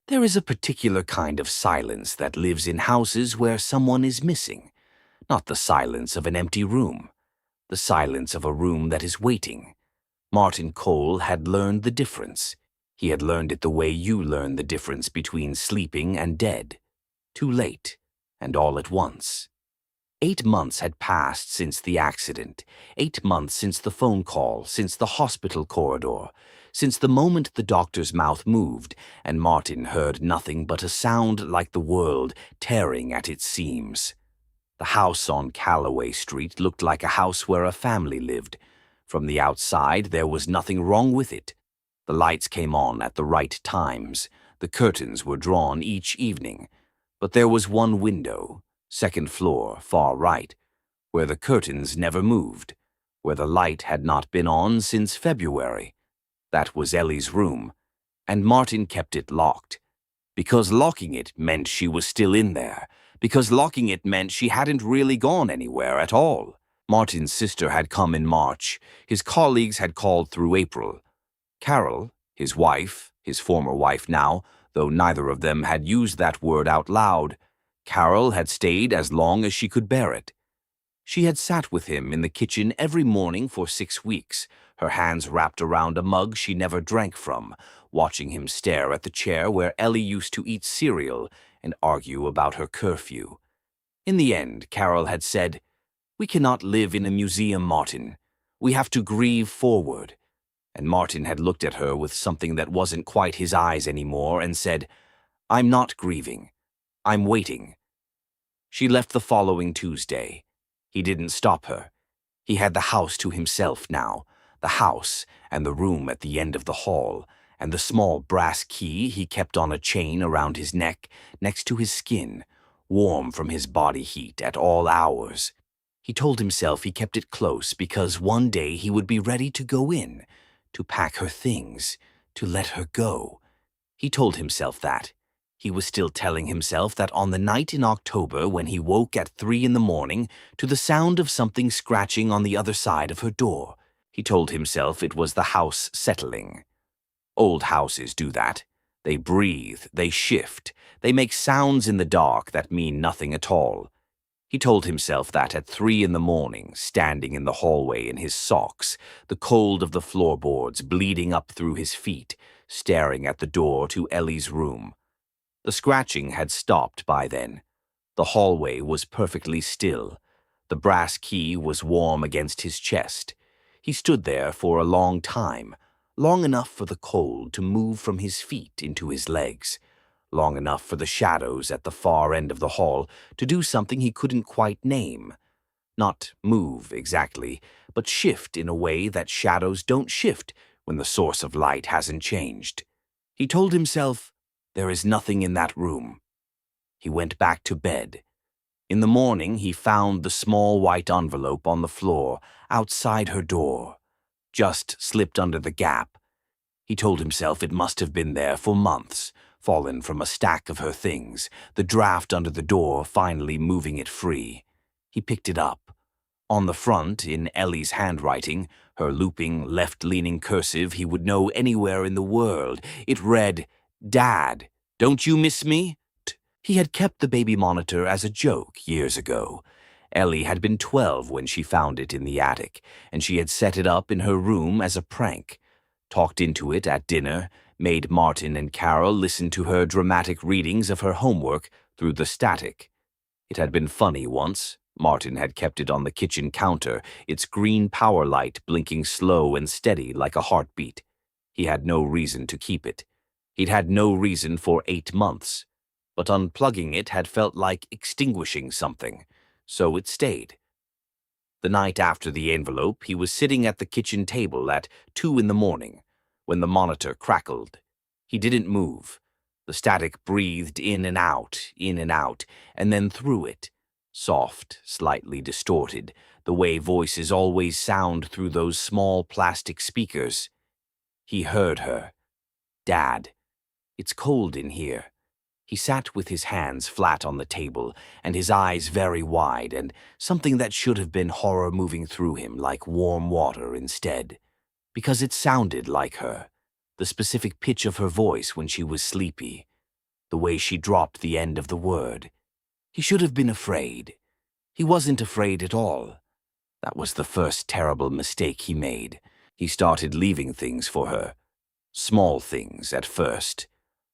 There is a particular kind of silence that lives in houses where someone is missing, not the silence of an empty room, the silence of a room that is waiting. Martin Cole had learned the difference. He had learned it the way you learn the difference between sleeping and dead. Too late, and all at once. 8 months had passed since the accident, 8 months since the phone call, since the hospital corridor, since the moment the doctor's mouth moved and Martin heard nothing but a sound like the world tearing at its seams. The house on Calloway Street looked like a house where a family lived. From the outside, there was nothing wrong with it. The lights came on at the right times. The curtains were drawn each evening. But there was one window, second floor, far right, where the curtains never moved, where the light had not been on since February. That was Ellie's room, and Martin kept it locked. Because locking it meant she was still in there, because locking it meant she hadn't really gone anywhere at all. Martin's sister had come in March. His colleagues had called through April. Carol, his wife, his former wife now, though neither of them had used that word out loud, Carol had stayed as long as she could bear it. She had sat with him in the kitchen every morning for 6 weeks, her hands wrapped around a mug she never drank from, watching him stare at the chair where Ellie used to eat cereal and argue about her curfew. In the end, Carol had said, "We cannot live in a museum, Martin. We have to grieve forward." And Martin had looked at her with something that wasn't quite his eyes anymore and said, "I'm not grieving. I'm waiting." She left the following Tuesday. He didn't stop her. He had the house to himself now, the house and the room at the end of the hall, and the small brass key he kept on a chain around his neck next to his skin, warm from his body heat at all hours. He told himself he kept it close because one day he would be ready to go in, to pack her things, to let her go. He told himself that. He was still telling himself that on the night in October when he woke at 3 in the morning to the sound of something scratching on the other side of her door. He told himself it was the house settling. Old houses do that. They breathe, they shift, they make sounds in the dark that mean nothing at all. He told himself that at 3 in the morning, standing in the hallway in his socks, the cold of the floorboards bleeding up through his feet, staring at the door to Ellie's room. The scratching had stopped by then. The hallway was perfectly still. The brass key was warm against his chest. He stood there for a long time, long enough for the cold to move from his feet into his legs, long enough for the shadows at the far end of the hall to do something he couldn't quite name. Not move, exactly, but shift in a way that shadows don't shift when the source of light hasn't changed. He told himself, "There is nothing in that room." He went back to bed. In the morning, he found the small white envelope on the floor, outside her door, just slipped under the gap. He told himself it must have been there for months, fallen from a stack of her things, the draft under the door finally moving it free. He picked it up. On the front, in Ellie's handwriting, her looping, left-leaning cursive he would know anywhere in the world, it read, "Dad, don't you miss me?" He had kept the baby monitor as a joke years ago. Ellie had been 12 when she found it in the attic, and she had set it up in her room as a prank. Talked into it at dinner, made Martin and Carol listen to her dramatic readings of her homework through the static. It had been funny once. Martin had kept it on the kitchen counter, its green power light blinking slow and steady like a heartbeat. He had no reason to keep it. He'd had no reason for 8 months. But unplugging it had felt like extinguishing something, so it stayed. The night after the envelope, he was sitting at the kitchen table at 2 in the morning, when the monitor crackled. He didn't move. The static breathed in and out, and then through it. Soft, slightly distorted, the way voices always sound through those small plastic speakers. He heard her. "Dad, it's cold in here." He sat with his hands flat on the table and his eyes very wide, and something that should have been horror moving through him like warm water instead. Because it sounded like her, the specific pitch of her voice when she was sleepy. The way she dropped the end of the word. He should have been afraid. He wasn't afraid at all. That was the first terrible mistake he made. He started leaving things for her. Small things at first.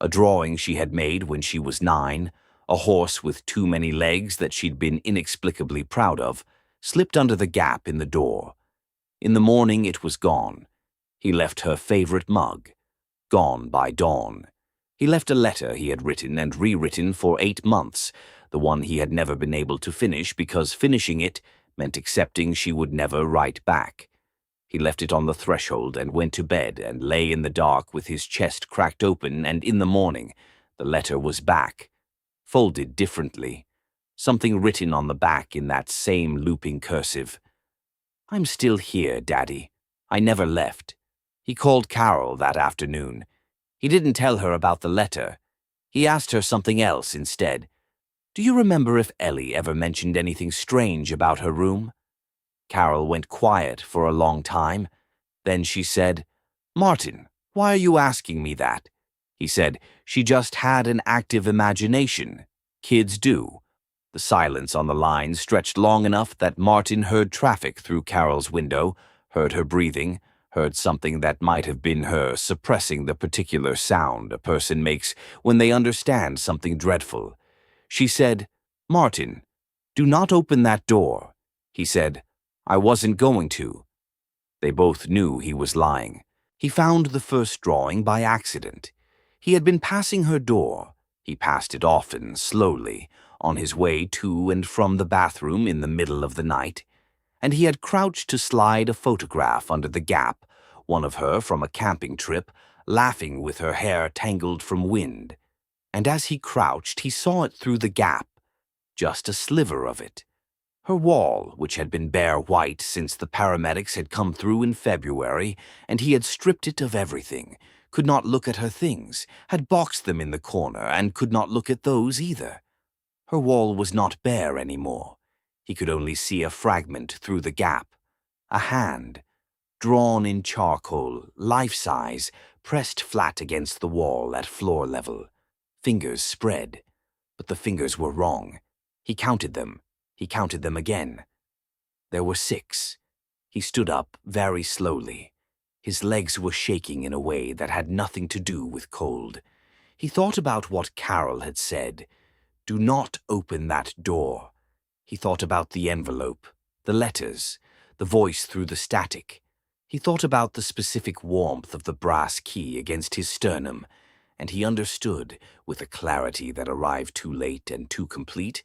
A drawing she had made when she was 9, a horse with too many legs that she'd been inexplicably proud of, slipped under the gap in the door. In the morning it was gone. He left her favorite mug. Gone by dawn. He left a letter he had written and rewritten for 8 months, the one he had never been able to finish because finishing it meant accepting she would never write back. He left it on the threshold and went to bed and lay in the dark with his chest cracked open, and in the morning the letter was back, folded differently, something written on the back in that same looping cursive. "I'm still here, Daddy. I never left." He called Carol that afternoon. He didn't tell her about the letter. He asked her something else instead. "Do you remember if Ellie ever mentioned anything strange about her room?" Carol went quiet for a long time. Then she said, "Martin, why are you asking me that?" He said, "She just had an active imagination. Kids do." The silence on the line stretched long enough that Martin heard traffic through Carol's window, heard her breathing, heard something that might have been her suppressing the particular sound a person makes when they understand something dreadful. She said, "Martin, do not open that door." He said, "I wasn't going to." They both knew he was lying. He found the first drawing by accident. He had been passing her door. He passed it often, slowly, on his way to and from the bathroom in the middle of the night, and he had crouched to slide a photograph under the gap, one of her from a camping trip, laughing with her hair tangled from wind. And as he crouched, he saw it through the gap, just a sliver of it. Her wall, which had been bare white since the paramedics had come through in February, and he had stripped it of everything, could not look at her things, had boxed them in the corner, and could not look at those either. Her wall was not bare anymore. He could only see a fragment through the gap. A hand, drawn in charcoal, life-size, pressed flat against the wall at floor level. Fingers spread. But the fingers were wrong. He counted them. He counted them again. There were 6. He stood up very slowly. His legs were shaking in a way that had nothing to do with cold. He thought about what Carol had said. "Do not open that door." He thought about the envelope, the letters, the voice through the static. He thought about the specific warmth of the brass key against his sternum, and he understood, with a clarity that arrived too late and too complete,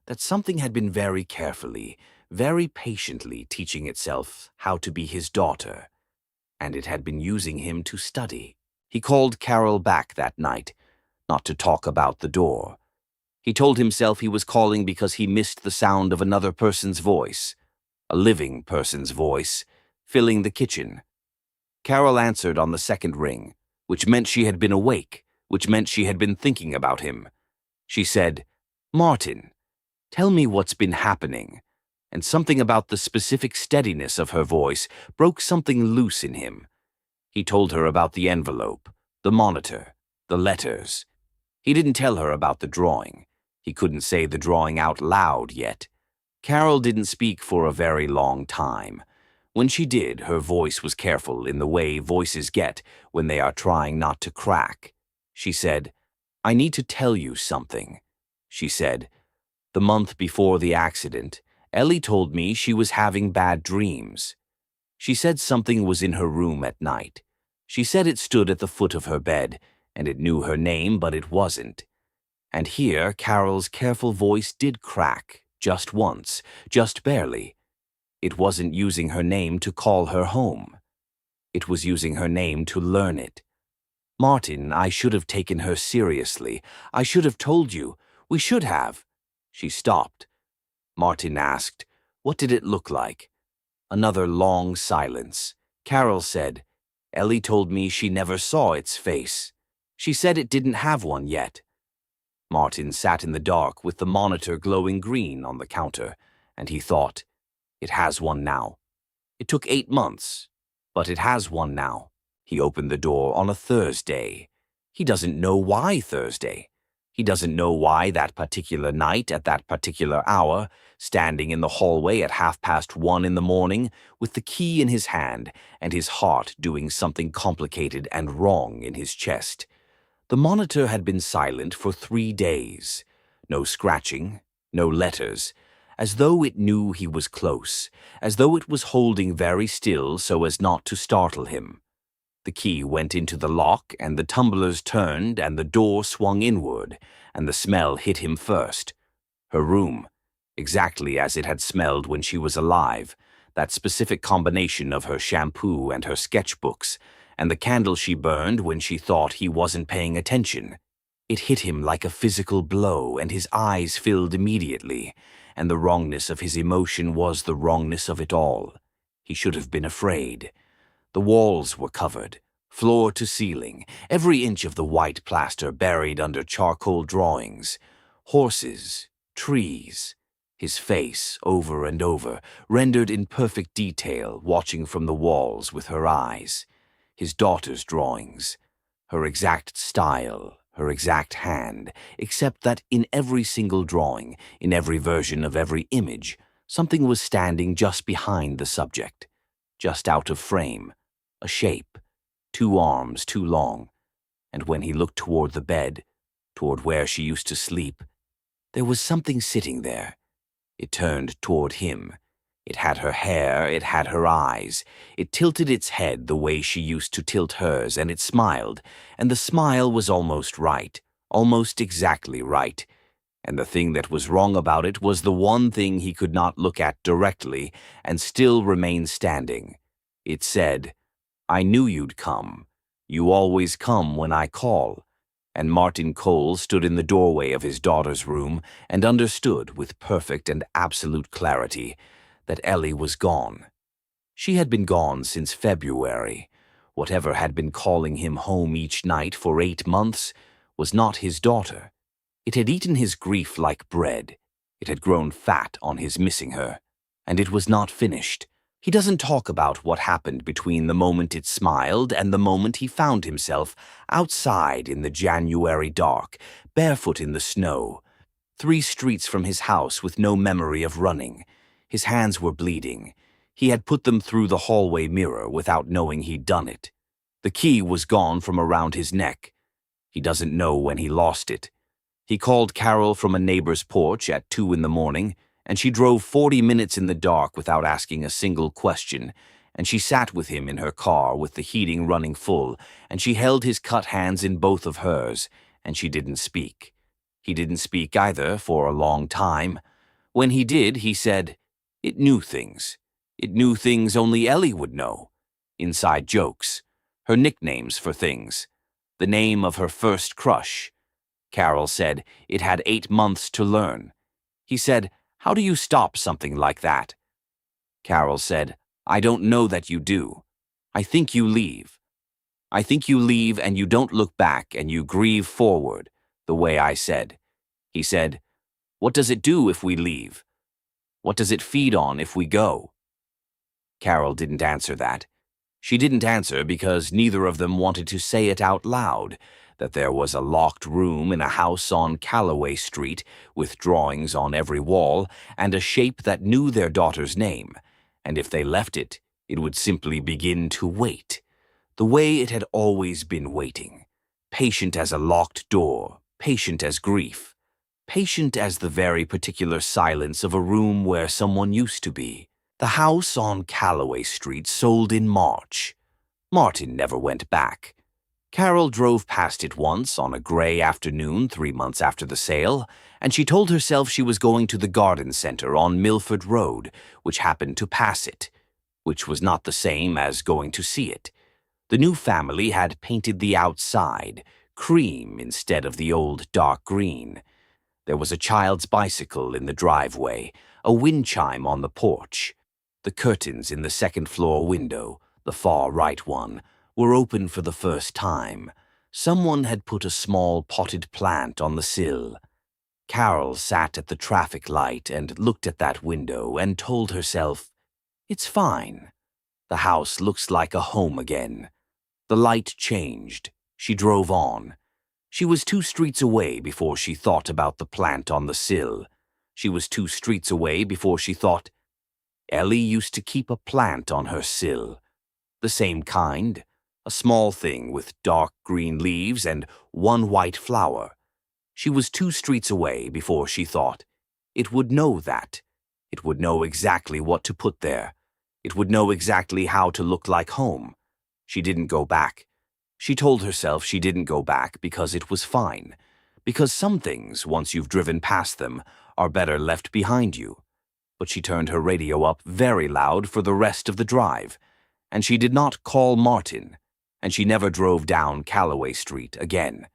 that something had been very carefully, very patiently teaching itself how to be his daughter, and it had been using him to study. He called Carol back that night, not to talk about the door. He told himself he was calling because he missed the sound of another person's voice, a living person's voice, filling the kitchen. Carol answered on the second ring, which meant she had been awake, which meant she had been thinking about him. She said, "Martin, tell me what's been happening," and something about the specific steadiness of her voice broke something loose in him. He told her about the envelope, the monitor, the letters. He didn't tell her about the drawing. He couldn't say the drawing out loud yet. Carol didn't speak for a very long time. When she did, her voice was careful in the way voices get when they are trying not to crack. She said, "I need to tell you something," she said. "The month before the accident, Ellie told me she was having bad dreams. She said something was in her room at night. She said it stood at the foot of her bed, and it knew her name, but it wasn't." And here Carol's careful voice did crack, just once, just barely. It wasn't using her name to call her home. It was using her name to learn it. "Martin, I should have taken her seriously. I should have told you. We should have." She stopped. Martin asked, "What did it look like?" Another long silence. Carol said, "Ellie told me she never saw its face. She said it didn't have one yet." Martin sat in the dark with the monitor glowing green on the counter, and he thought, "It has one now. It took 8 months, but it has one now." He opened the door on a Thursday. He doesn't know why Thursday. He doesn't know why that particular night at that particular hour, standing in the hallway at 1:30 in the morning, with the key in his hand and his heart doing something complicated and wrong in his chest. The monitor had been silent for 3 days. No scratching, no letters, as though it knew he was close, as though it was holding very still so as not to startle him. The key went into the lock, and the tumblers turned, and the door swung inward, and the smell hit him first. Her room, exactly as it had smelled when she was alive, that specific combination of her shampoo and her sketchbooks, and the candle she burned when she thought he wasn't paying attention. It hit him like a physical blow, and his eyes filled immediately, and the wrongness of his emotion was the wrongness of it all. He should have been afraid. The walls were covered, floor to ceiling, every inch of the white plaster buried under charcoal drawings. Horses, trees, his face over and over, rendered in perfect detail, watching from the walls with her eyes. His daughter's drawings, her exact style, her exact hand, except that in every single drawing, in every version of every image, something was standing just behind the subject, just out of frame, a shape, 2 arms too long, and when he looked toward the bed, toward where she used to sleep, there was something sitting there. It turned toward him. It had her hair, it had her eyes. It tilted its head the way she used to tilt hers, and it smiled, and the smile was almost right, almost exactly right. And the thing that was wrong about it was the one thing he could not look at directly and still remain standing. It said, "I knew you'd come. You always come when I call." And Martin Cole stood in the doorway of his daughter's room and understood with perfect and absolute clarity that Ellie was gone. She had been gone since February. Whatever had been calling him home each night for 8 months was not his daughter. It had eaten his grief like bread. It had grown fat on his missing her. And it was not finished. He doesn't talk about what happened between the moment it smiled and the moment he found himself outside in the January dark, barefoot in the snow, 3 streets from his house with no memory of running. His hands were bleeding. He had put them through the hallway mirror without knowing he'd done it. The key was gone from around his neck. He doesn't know when he lost it. He called Carol from a neighbor's porch at 2 in the morning, and she drove 40 minutes in the dark without asking a single question, and she sat with him in her car with the heating running full, and she held his cut hands in both of hers, and she didn't speak. He didn't speak either for a long time. When he did, he said, it knew things. It knew things only Ellie would know. Inside jokes. Her nicknames for things. The name of her first crush. Carol said it had 8 months to learn. He said, "How do you stop something like that?" Carol said, "I don't know that you do. I think you leave. I think you leave and you don't look back and you grieve forward, the way I said." He said, "What does it do if we leave? What does it feed on if we go?" Carol didn't answer that. She didn't answer because neither of them wanted to say it out loud, that there was a locked room in a house on Calloway Street with drawings on every wall and a shape that knew their daughter's name, and if they left it, it would simply begin to wait, the way it had always been waiting, patient as a locked door, patient as grief, patient as the very particular silence of a room where someone used to be. The house on Calloway Street sold in March. Martin never went back. Carol drove past it once on a gray afternoon 3 months after the sale, and she told herself she was going to the garden center on Milford Road, which happened to pass it, which was not the same as going to see it. The new family had painted the outside, cream instead of the old dark green. There was a child's bicycle in the driveway, a wind chime on the porch. The curtains in the second-floor window, the far right one, were open for the first time. Someone had put a small potted plant on the sill. Carol sat at the traffic light and looked at that window and told herself, "It's fine. The house looks like a home again." The light changed. She drove on. She was 2 streets away before she thought about the plant on the sill. She was 2 streets away before she thought, Ellie used to keep a plant on her sill. The same kind, a small thing with dark green leaves and one white flower. She was 2 streets away before she thought, it would know that. It would know exactly what to put there. It would know exactly how to look like home. She didn't go back. She told herself she didn't go back because it was fine. Because some things, once you've driven past them, are better left behind you. But she turned her radio up very loud for the rest of the drive. And she did not call Martin. And she never drove down Calloway Street again.